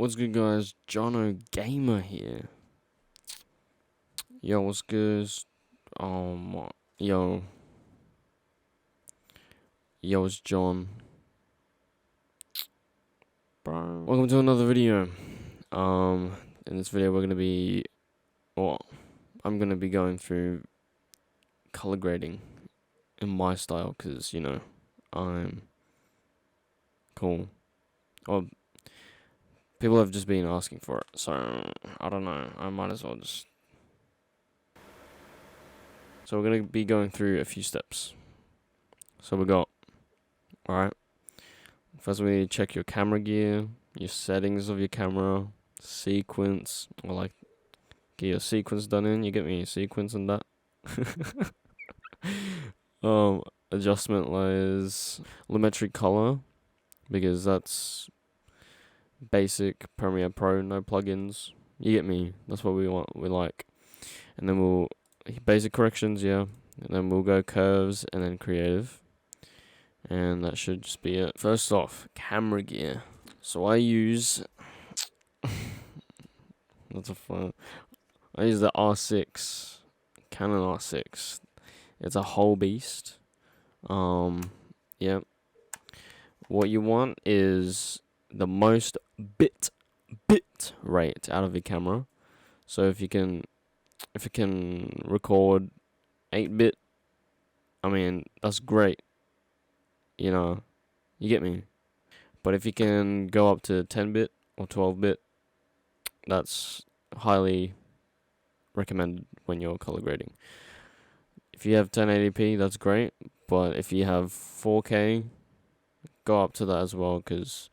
What's good, guys? Jono Gamer here. Yo, what's good? Yo, it's John. Bro. Welcome to another video. In this video, I'm gonna be going through color grading in my style, cause I'm cool. Well, people have just been asking for it, so I don't know. I might as well just. So we're gonna be going through a few steps. So we got, alright. First, we check your camera gear, your settings of your camera, sequence, or get your sequence done in. You get me? Sequence and that. Adjustment layers, lumetri color, because that's basic Premiere Pro, no plugins. You get me? That's what we like. And then basic corrections, yeah. And then we'll go curves and then creative. And that should just be it. First off, camera gear. So I use I use the R6, Canon R6. It's a whole beast. Yep. What you want is the most bit rate out of your camera. So if you can record 8-bit, I mean, that's great. You get me. But if you can go up to 10-bit or 12-bit, that's highly recommended when you're color grading. If you have 1080p, that's great. But if you have 4K, go up to that as well, because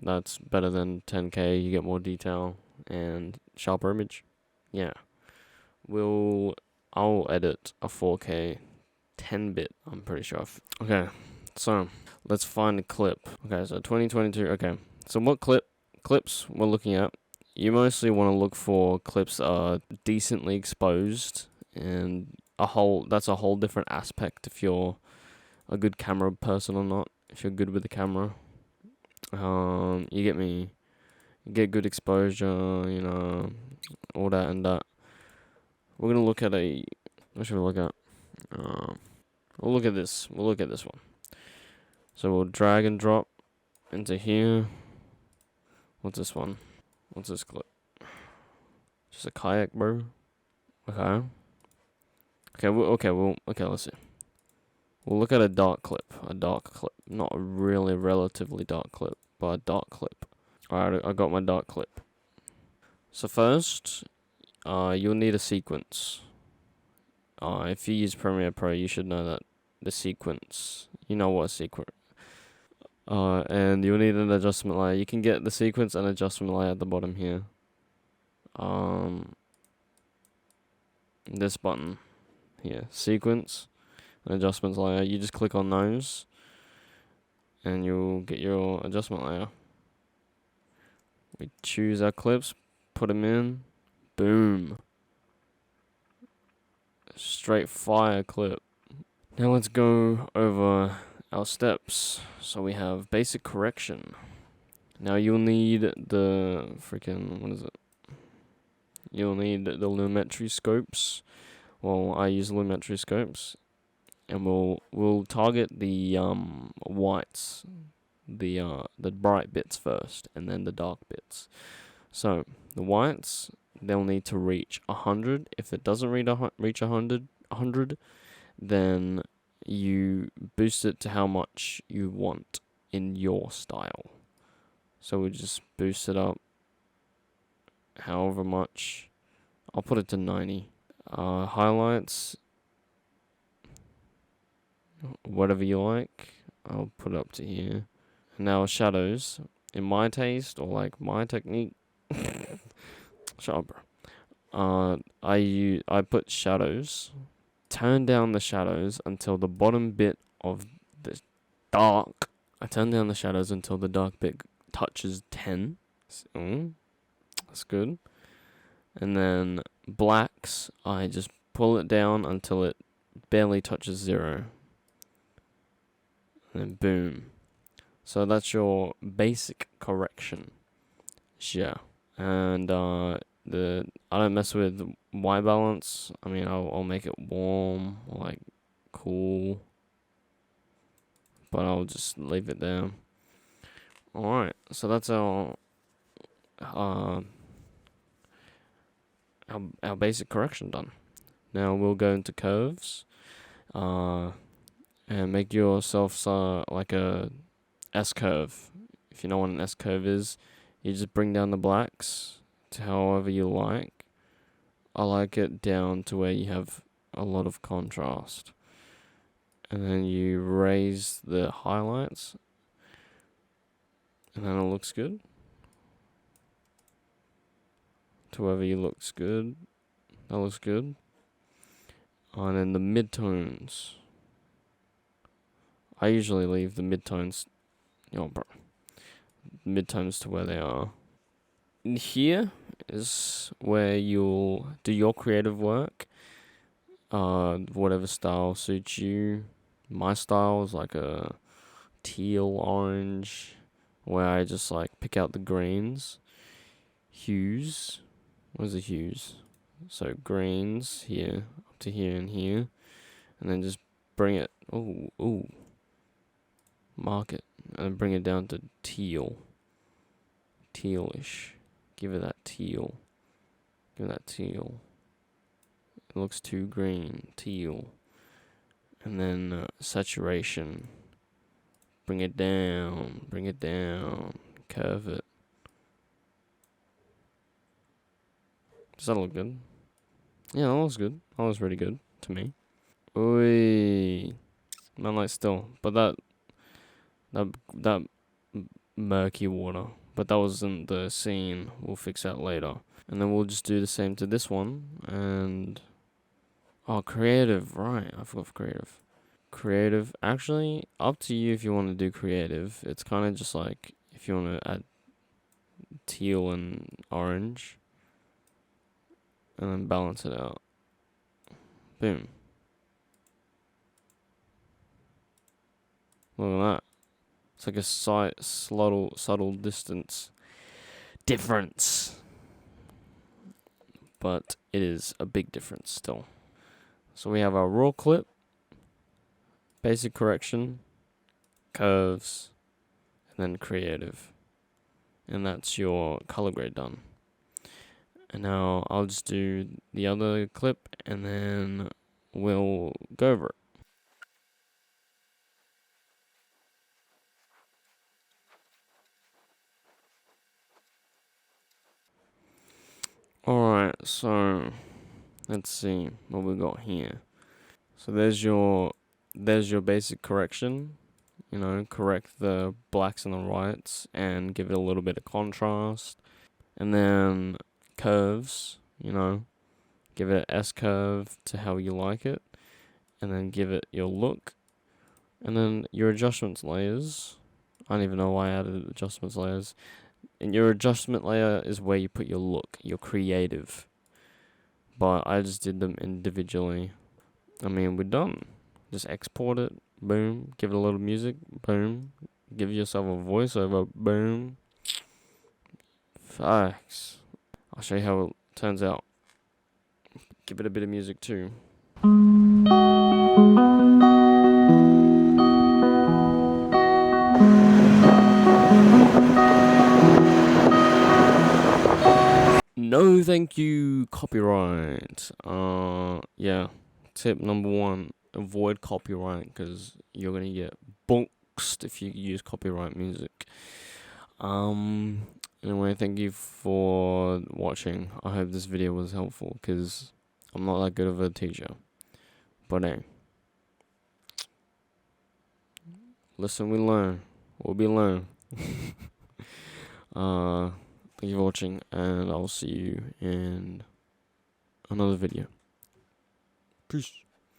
that's better than 10K. You get more detail and sharper image. Yeah. I'll edit a 4K 10-bit, I'm pretty sure. Okay, so let's find a clip. Okay, so 2022. Okay, so what clips we're looking at? You mostly want to look for clips that are decently exposed, and that's a whole different aspect if you're a good camera person or not. If you're good with the camera, you get me. You get good exposure, all that and that. We're gonna look at what should we look at? We'll look at this. We'll look at this one. So we'll drag and drop into here. What's this one? What's this clip? Just a kayak, bro. Okay. Okay, let's see. We'll look at a dark clip. Not a really relatively dark clip, but a dark clip. Alright, I got my dark clip. So first, you'll need a sequence. If you use Premiere Pro, you should know that the sequence. You know what a sequence. And you'll need an adjustment layer. You can get the sequence and adjustment layer at the bottom here. This button here, sequence and adjustments layer. You just click on those, and you'll get your adjustment layer. We choose our clips, put them in, boom. Straight fire clip. Now let's go over our steps. So we have basic correction. Now you'll need the You'll need the lumetri scopes. Well, I use lumetri scopes, and we'll target the whites, the bright bits first, and then the dark bits. So the whites, they'll need to reach 100. If it doesn't reach 100, then you boost it to how much you want in your style. So we just boost it up however much. I'll put it to 90. Highlights, whatever you like. I'll put it up to here. Now shadows, in my taste or my technique. Shut up, bro. I put shadows. Turn down the shadows until the bottom bit of the dark. I turn down the shadows until the dark bit touches 10. That's good. And then blacks, I just pull it down until it barely touches 0. And then boom. So that's your basic correction. Yeah. And I don't mess with white balance. I mean, I'll make it warm, or like cool, but I'll just leave it there. Alright, so that's uh our basic correction done. Now we'll go into curves, and make yourself like a S curve. If you know what an S curve is, you just bring down the blacks to however you like. I like it down to where you have a lot of contrast, and then you raise the highlights, and then it looks good. To wherever you looks good, that looks good. And then the midtones, I usually leave the midtones, midtones to where they are. And here is where you'll do your creative work. Whatever style suits you. My style is like a teal orange, where I just like pick out the greens, hues. Where's the hues? So greens here, up to here and here, and then just bring it. Mark it, and bring it down to tealish. Give it that teal. Give it that teal. It looks too green. Teal. And then saturation. Bring it down. Bring it down. Curve it. Does that look good? Yeah, that looks good. That looks really good to me. Oi. Man, like still. But that murky water. But that wasn't the scene. We'll fix that later. And then we'll just do the same to this one. And creative, right. I forgot creative. Creative, actually, up to you if you want to do creative. It's kind of just like if you want to add teal and orange. And then balance it out. Boom. Look at that. It's like a subtle distance difference. But it is a big difference still. So we have our raw clip, basic correction, curves, and then creative. And that's your color grade done. And now I'll just do the other clip and then we'll go over it. Alright, so let's see what we got here. So there's your basic correction. Correct the blacks and the whites and give it a little bit of contrast. And then curves, give it an S curve to how you like it. And then give it your look. And then your adjustments layers. I don't even know why I added adjustments layers. And your adjustment layer is where you put your look, your creative. But I just did them individually. I mean, we're done. Just export it, boom. Give it a little music, boom. Give yourself a voiceover, boom. Facts. I'll show you how it turns out. Give it a bit of music too. No, thank you, copyright. Yeah. Tip number 1, avoid copyright because you're gonna get boxed if you use copyright music. Anyway, thank you for watching. I hope this video was helpful because I'm not that good of a teacher. But hey, listen, we learn. We'll be learn. Thank you for watching, and I'll see you in another video. Peace.